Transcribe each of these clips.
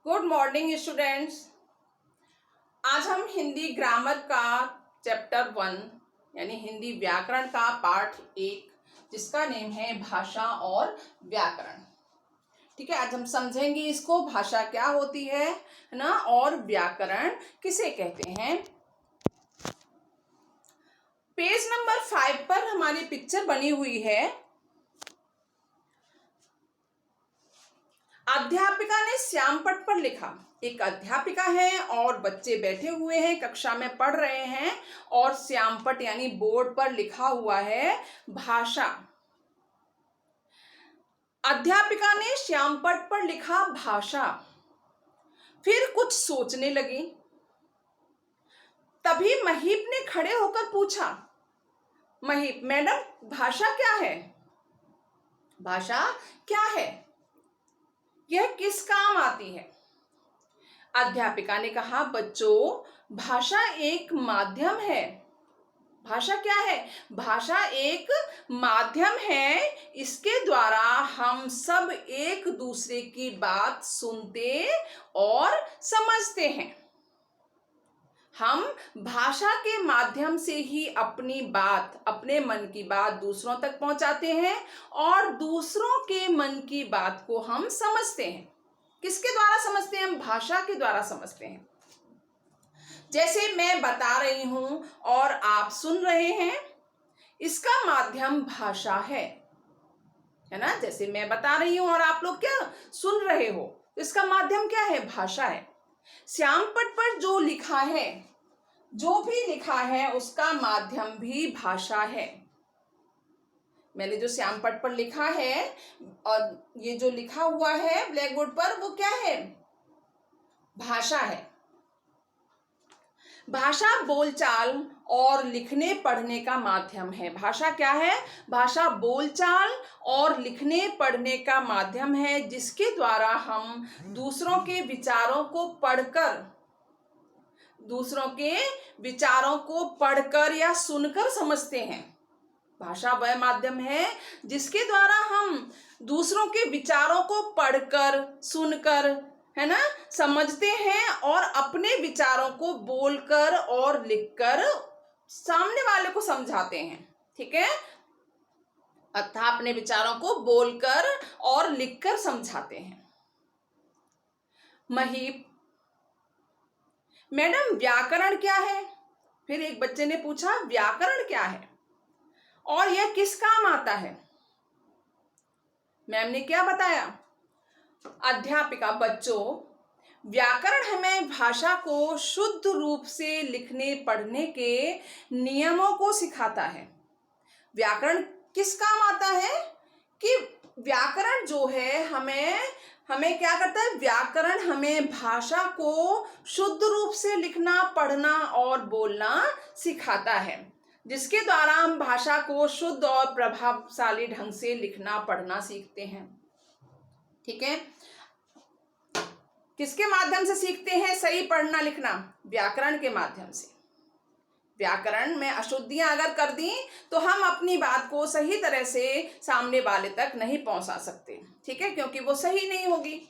Good morning students. आज हम Hindi grammar का चैप्टर 1 यानी हिंदी व्याकरण का पार्ट 1 जिसका नेम है भाषा और व्याकरण। ठीक है, आज हम समझेंगे इसको, भाषा क्या होती है ना, और व्याकरण किसे कहते हैं। पेज नंबर 5 पर हमारी पिक्चर बनी हुई है। अध्यापिका ने श्यामपट्ट पर लिखा। एक अध्यापिका है और बच्चे बैठे हुए हैं, कक्षा में पढ़ रहे हैं और श्यामपट्ट यानी बोर्ड पर लिखा हुआ है भाषा। अध्यापिका ने श्यामपट्ट पर लिखा भाषा, फिर कुछ सोचने लगी। तभी महीप ने खड़े होकर पूछा, महीप मैडम भाषा क्या है? भाषा क्या है? यह किस काम आती है? अध्यापिका ने कहा, बच्चों भाषा एक माध्यम है। भाषा क्या है? भाषा एक माध्यम है। इसके द्वारा हम सब एक दूसरे की बात सुनते और समझते हैं। हम भाषा के माध्यम से ही अपनी बात, अपने मन की बात दूसरों तक पहुंचाते हैं और दूसरों के मन की बात को हम समझते हैं। किसके द्वारा समझते हैं? हम भाषा के द्वारा समझते हैं। जैसे मैं बता रही हूं और आप सुन रहे हैं, इसका माध्यम भाषा है ना। जैसे मैं बता रही हूं और आप लोग क्या सुन रहे हो, इसका माध्यम क्या है? भाषा है। श्यामपट्ट पर जो लिखा है, जो भी लिखा है उसका माध्यम भी भाषा है। मैंने जो श्यामपट्ट पर लिखा है और ये जो लिखा हुआ है ब्लैक बोर्ड पर, वो क्या है? भाषा है। भाषा बोलचाल और लिखने पढ़ने का माध्यम है। भाषा क्या है? भाषा बोलचाल और लिखने पढ़ने का माध्यम है, जिसके द्वारा हम दूसरों के विचारों को पढ़कर या सुनकर समझते हैं। भाषा वह माध्यम है जिसके द्वारा हम दूसरों के विचारों को पढ़कर, सुनकर, है ना, समझते हैं और अपने विचारों को बोलकर और लिखकर सामने वाले को समझाते हैं। ठीक है, अर्थात अपने विचारों को बोलकर और लिखकर समझाते हैं। महीप, मैडम व्याकरण क्या है? फिर एक बच्चे ने पूछा, व्याकरण क्या है और यह किस काम आता है? मैम ने क्या बताया? अध्यापिका, बच्चों व्याकरण हमें भाषा को शुद्ध रूप से लिखने पढ़ने के नियमों को सिखाता है। व्याकरण किस काम आता है? कि व्याकरण जो है हमें क्या करता है? व्याकरण हमें भाषा को शुद्ध रूप से लिखना, पढ़ना और बोलना सिखाता है, जिसके द्वारा हम भाषा को शुद्ध और प्रभावशाली ढंग से लिखना पढ़ना सीखते हैं। ठीक है, किसके माध्यम से सीखते हैं सही पढ़ना लिखना? व्याकरण के माध्यम से। व्याकरण में अशुद्धियां अगर कर दी तो हम अपनी बात को सही तरह से सामने वाले तक नहीं पहुंचा सकते। ठीक है, क्योंकि वो सही नहीं होगी।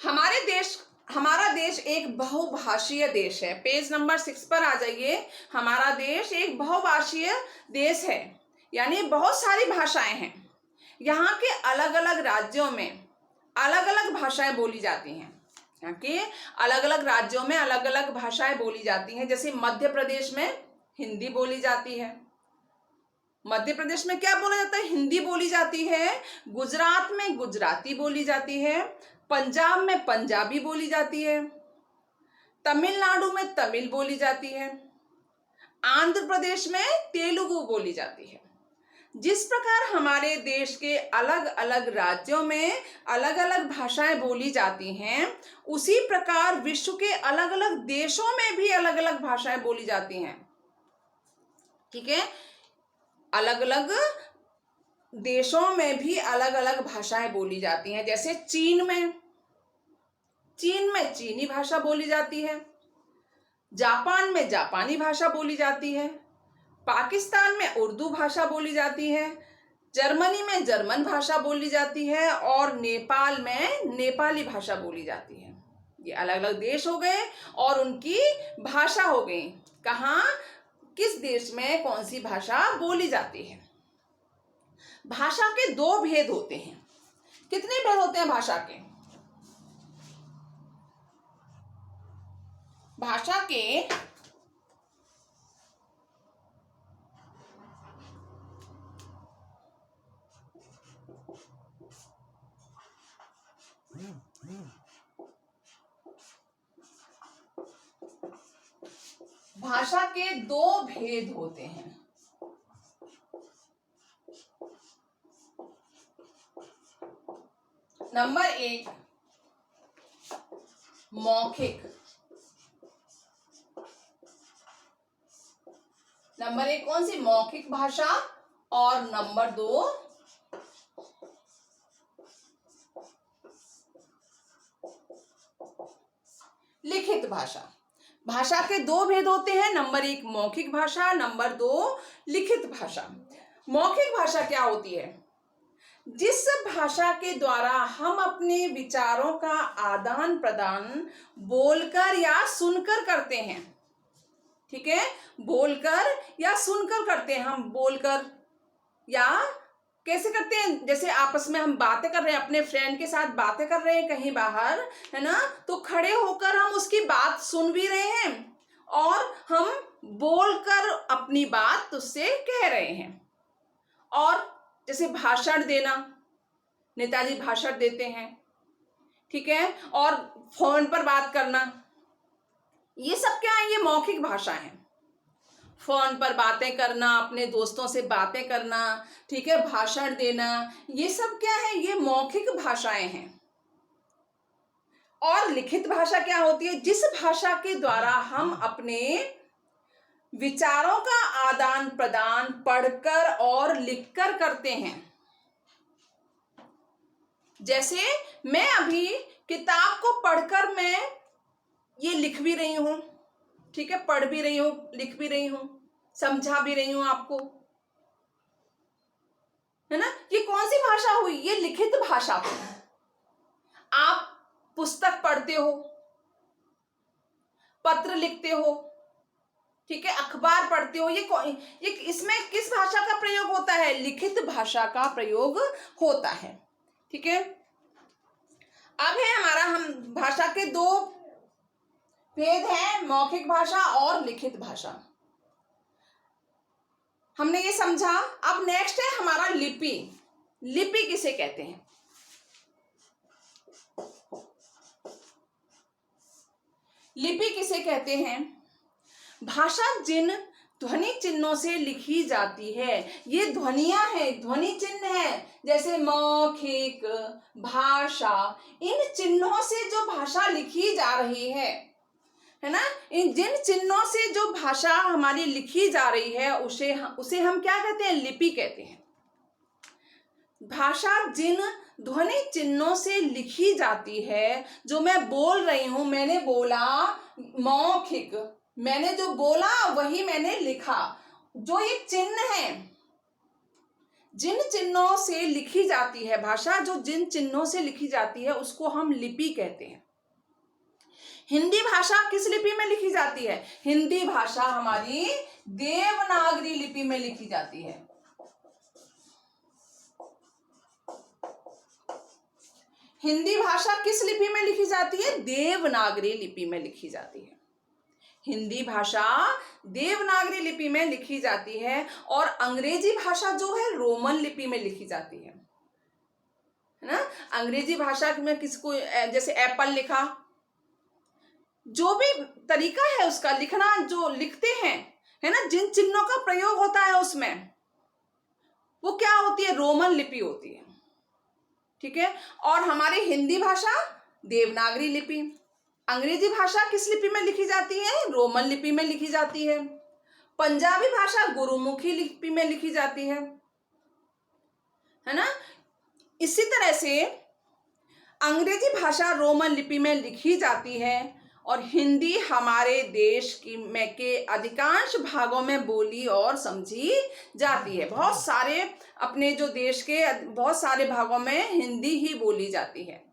हमारा देश एक बहुभाषीय देश है। पेज नंबर 6 पर आ जाइए। हमारा देश एक बहुभाषीय देश है, यानी बहुत सारी भाषाएं हैं। यहाँ के अलग अलग राज्यों में अलग अलग भाषाएं बोली जाती हैं। यहाँ के अलग अलग राज्यों में अलग अलग भाषाएं बोली जाती हैं। जैसे मध्य प्रदेश में हिंदी बोली जाती है। मध्य प्रदेश में क्या बोला जाता है? हिंदी बोली जाती है। गुजरात में गुजराती बोली जाती है। पंजाब में पंजाबी बोली जाती है। तमिलनाडु में तमिल बोली जाती है। आंध्र प्रदेश में तेलुगु बोली जाती है। जिस प्रकार हमारे देश के अलग अलग राज्यों में अलग अलग भाषाएं बोली जाती हैं, उसी प्रकार विश्व के अलग अलग देशों में भी अलग अलग भाषाएं बोली जाती हैं। ठीक है, अलग अलग देशों में भी अलग अलग भाषाएं बोली जाती हैं। जैसे चीन में चीनी भाषा बोली जाती है। जापान में जापानी भाषा बोली जाती है। पाकिस्तान में उर्दू भाषा बोली जाती है। जर्मनी में जर्मन भाषा बोली जाती है और नेपाल में नेपाली भाषा बोली जाती है। ये अलग अलग देश हो गए और उनकी भाषा हो गई। कहाँ, किस देश में कौन सी भाषा बोली जाती है। भाषा के दो भेद होते हैं। कितने भेद होते हैं भाषा के? भाषा के भाषा के दो भेद होते हैं। नंबर 1 मौखिक। नंबर 1 कौन सी? मौखिक भाषा। और नंबर 2 लिखित भाषा। भाषा के दो भेद होते हैं। नंबर 1 मौखिक भाषा, नंबर 2 लिखित भाषा। मौखिक भाषा क्या होती है? जिस भाषा के द्वारा हम अपने विचारों का आदान प्रदान बोलकर या सुनकर करते हैं। ठीक है, बोलकर या सुनकर करते हैं। हम बोलकर या कैसे करते हैं? जैसे आपस में हम बातें कर रहे हैं, अपने फ्रेंड के साथ बातें कर रहे हैं कहीं बाहर, है ना, तो खड़े होकर हम उसकी बात सुन भी रहे हैं और हम बोलकर अपनी बात उससे कह रहे हैं। और जैसे भाषण देना, नेताजी भाषण देते हैं, ठीक है, और फोन पर बात करना, ये सब क्या है? ये मौखिक भाषा है। फोन पर बातें करना, अपने दोस्तों से बातें करना, ठीक है, भाषण देना, ये सब क्या है? ये मौखिक भाषाएं हैं। और लिखित भाषा क्या होती है? जिस भाषा के द्वारा हम अपने विचारों का आदान प्रदान पढ़कर और लिखकर करते हैं। जैसे मैं अभी किताब को पढ़कर मैं ये लिख भी रही हूं, ठीक है, पढ़ भी रही हूं, लिख भी रही हूं, समझा भी रही हूं आपको, है ना। ये कौन सी भाषा हुई? ये लिखित भाषा हुई। आप पुस्तक पढ़ते हो, पत्र लिखते हो, ठीक है, अखबार पढ़ते हो, ये इसमें किस भाषा का प्रयोग होता है? लिखित भाषा का प्रयोग होता है। ठीक है, अब है हमारा, हम भाषा के दो भेद हैं, मौखिक भाषा और लिखित भाषा। हमने ये समझा। अब नेक्स्ट है हमारा लिपि। लिपि किसे कहते हैं? लिपि किसे कहते हैं? भाषा जिन ध्वनि चिन्हों से लिखी जाती है, ये ध्वनियां हैं, ध्वनि चिन्ह है, जैसे मौखिक भाषा, इन चिन्हों से जो भाषा लिखी जा रही है ना, इन जिन चिन्हों से जो भाषा हमारी लिखी जा रही है उसे हम क्या कहते हैं? लिपि कहते हैं। भाषा जिन ध्वनि चिन्हों से लिखी जाती है, जो मैं बोल रही हूं, मैंने बोला मौखिक, मैंने जो बोला वही मैंने लिखा, जो ये चिन्ह है, जिन चिन्हों से लिखी जाती है भाषा, जो जिन चिन्हों से लिखी जाती है उसको हम लिपि कहते हैं। हिंदी भाषा किस लिपि में लिखी जाती है? हिंदी भाषा हमारी देवनागरी लिपि में लिखी जाती है। हिंदी भाषा किस लिपि में लिखी जाती है? देवनागरी लिपि में लिखी जाती है। हिंदी भाषा देवनागरी लिपि में लिखी जाती है और अंग्रेजी भाषा जो है रोमन लिपि में लिखी जाती है ना। अंग्रेजी भाषा में किसको, जैसे एप्पल लिखा, जो भी तरीका है उसका लिखना, जो लिखते हैं, है ना, जिन चिन्हों का प्रयोग होता है उसमें, वो क्या होती है? रोमन लिपि होती है। ठीक है, और हमारी हिंदी भाषा देवनागरी लिपि। अंग्रेजी भाषा किस लिपि में लिखी जाती है? रोमन लिपि में लिखी जाती है। पंजाबी भाषा गुरुमुखी लिपि में लिखी जाती है ना। इसी तरह से अंग्रेजी भाषा रोमन लिपि में लिखी जाती है और हिंदी हमारे देश के अधिकांश भागों में बोली और समझी जाती है। बहुत सारे अपने जो देश के बहुत सारे भागों में हिंदी ही बोली जाती है।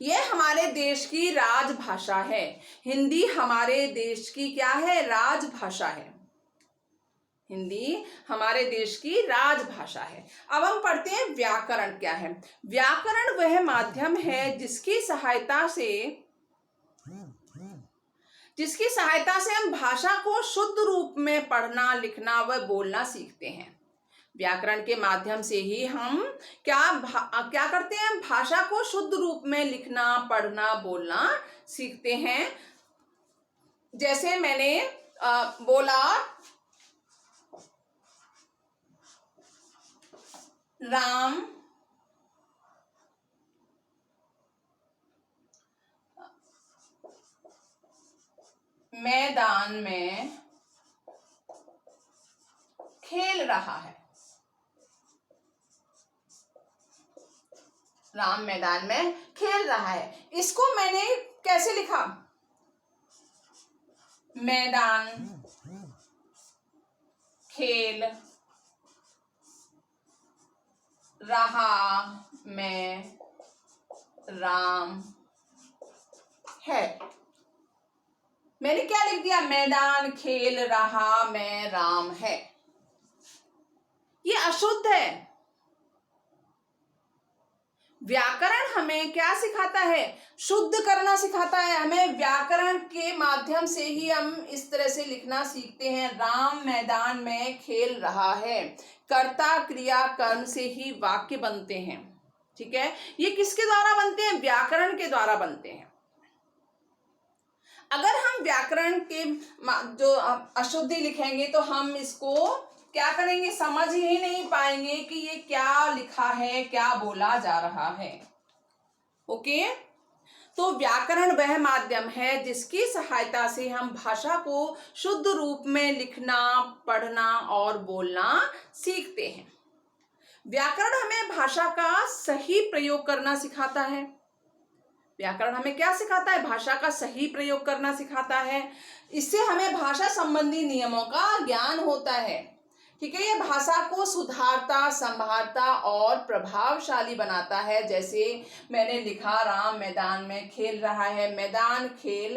ये हमारे देश की राजभाषा है। हिंदी हमारे देश की क्या है? राजभाषा है। हिंदी हमारे देश की राजभाषा है। अब हम पढ़ते हैं व्याकरण क्या है। व्याकरण वह माध्यम है जिसकी सहायता से हम भाषा को शुद्ध रूप में पढ़ना, लिखना व बोलना सीखते हैं। व्याकरण के माध्यम से ही हम क्या करते हैं? भाषा को शुद्ध रूप में लिखना, पढ़ना, बोलना सीखते हैं। जैसे मैंने बोला, राम मैदान में खेल रहा है। राम मैदान में खेल रहा है। इसको मैंने कैसे लिखा? मैदान, खेल रहा में राम है। मैंने क्या लिख दिया? मैदान खेल रहा में राम है। ये अशुद्ध है। व्याकरण हमें क्या सिखाता है? शुद्ध करना सिखाता है। हमें व्याकरण के माध्यम से ही हम इस तरह से लिखना सीखते हैं। राम मैदान में खेल रहा है। कर्ता क्रिया कर्म से ही वाक्य बनते हैं। ठीक है, ये किसके द्वारा बनते हैं? व्याकरण के द्वारा बनते हैं। अगर हम व्याकरण के जो अशुद्धि लिखेंगे तो हम इसको क्या करेंगे? समझ ही नहीं पाएंगे कि ये क्या लिखा है, क्या बोला जा रहा है। ओके, तो व्याकरण वह माध्यम है जिसकी सहायता से हम भाषा को शुद्ध रूप में लिखना, पढ़ना और बोलना सीखते हैं। व्याकरण हमें भाषा का सही प्रयोग करना सिखाता है। व्याकरण हमें क्या सिखाता है? भाषा का सही प्रयोग करना सिखाता है। इससे हमें भाषा संबंधी नियमों का ज्ञान होता है। ठीक है, ये भाषा को सुधारता, संभालता और प्रभावशाली बनाता है। जैसे मैंने लिखा, राम मैदान में खेल रहा है। मैदान खेल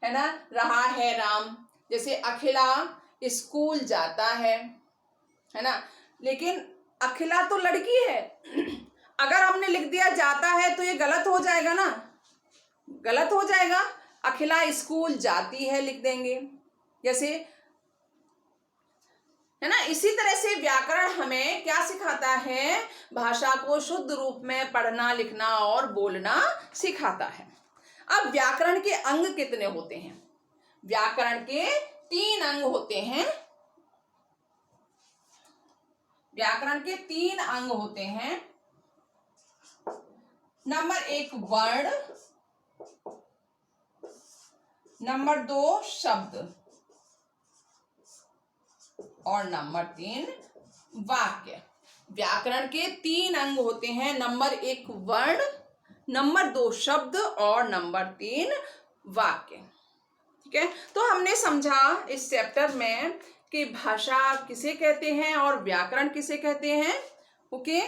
है ना, रहा है राम। जैसे अखिला स्कूल जाता है ना, लेकिन अखिला तो लड़की है। अगर हमने लिख दिया जाता है तो ये गलत हो जाएगा ना, गलत हो जाएगा। अखिला स्कूल जाती है लिख देंगे, जैसे है ना। इसी तरह से व्याकरण हमें क्या सिखाता है? भाषा को शुद्ध रूप में पढ़ना, लिखना और बोलना सिखाता है। अब व्याकरण के अंग कितने होते हैं? व्याकरण के 3 अंग होते हैं। व्याकरण के 3 अंग होते हैं। नंबर 1 वर्ण, नंबर 2 शब्द और नंबर 3 वाक्य। व्याकरण के 3 अंग होते हैं। नंबर 1 वर्ण, नंबर 2 शब्द और नंबर 3 वाक्य। ठीक है, तो हमने समझा इस चैप्टर में कि भाषा किसे कहते हैं और व्याकरण किसे कहते हैं। ओके।